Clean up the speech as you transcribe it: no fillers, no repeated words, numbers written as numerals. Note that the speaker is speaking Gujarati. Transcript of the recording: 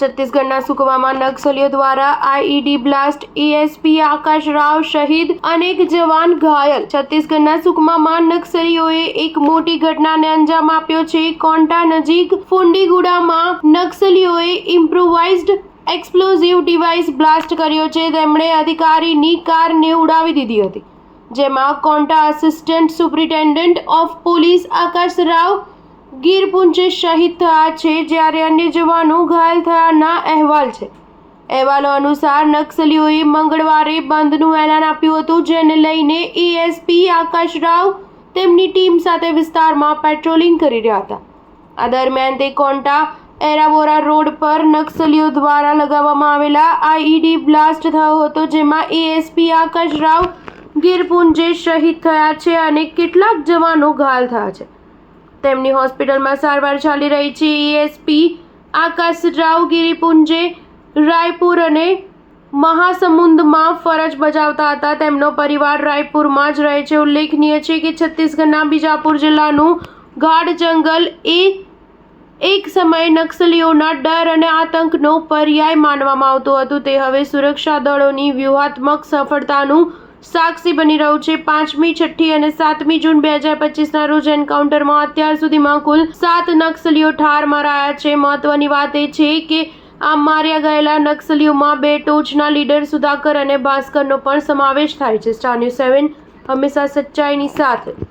છત્તીસગઢના સુકમામાં નક્સલીઓ દ્વારા આઈઈડી બ્લાસ્ટ, એએસપી આકાશ રાવ શહીદ, અનેક જવાન ઘાયલ। છત્તીસગઢના સુકમામાં નક્સલીઓએ એક મોટી ઘટનાને અંજામ આપ્યો છે। કોન્ટા નજીક ફુંડીગુડામાં નક્સલીઓએ ઇમ્પ્રોવાઇઝ્ડ એક્સપ્લોઝિવ ડિવાઇસ બ્લાસ્ટ કર્યો છે। તેમણે અધિકારીની કારને ઉડાવી દીધી હતી, જેમાં Konta assistant superintendent of police આકાશ રાવ ગીરપુંજે શહીદ થયા છે, જ્યારે અન્ય જવાનો ઘાયલ થયાના અહેવાલ છે। અહેવાલો અનુસાર નક્સલીઓએ મંગળવારે બંધનું એલાન આપ્યું હતું, જેને લઈને એએસપી આકાશ રાવ તેમની ટીમ સાથે વિસ્તારમાં પેટ્રોલિંગ કરી રહ્યા હતા। આ દરમિયાન તે કોન્ટા એરાબોરા રોડ પર નક્સલીઓ દ્વારા લગાવવામાં આવેલા આઈઈડી બ્લાસ્ટ થયો હતો, જેમાં એએસપી આકાશ રાવ ગીરપુંજે શહીદ થયા છે અને કેટલાક જવાનો ઘાયલ થયા છે। તેમની હોસ્પિટલમાં સારવાર ચાલી રહી છે। એએસપી આકાશ રાવ ગિરિપુંજે રાયપુર અને મહાસમુંદમાં ફરજ બજાવતા હતા। તેમનો પરિવાર રાયપુરમાં જ રહે છે। ઉલ્લેખનીય છે કે છત્તીસગઢના બીજાપુર જિલ્લાનું ગાઢ જંગલ એક સમયે નક્સલીઓના ડર અને આતંકનો પર્યાય માનવામાં આવતું હતું, તે હવે સુરક્ષા દળોની વ્યૂહાત્મક સફળતાનું સાક્ષી બની રહ્યું છે। 5મી, 6ઠી અને 7મી જૂન 2025ના રોજ એન્કાઉન્ટરમાં અત્યાર સુધીમાં કુલ 7 નક્સલીઓ ઠાર મરાયા છે। મહત્વની વાત એ છે કે આ માર્યા ગયેલા નક્સલીઓમાં 2 ટોચના લીડર સુધાકર અને ભાસ્કરનો પણ સમાવેશ થાય છે। સ્ટાર ન્યૂઝ 7 હંમેશા સચ્ચાઈની સાથે।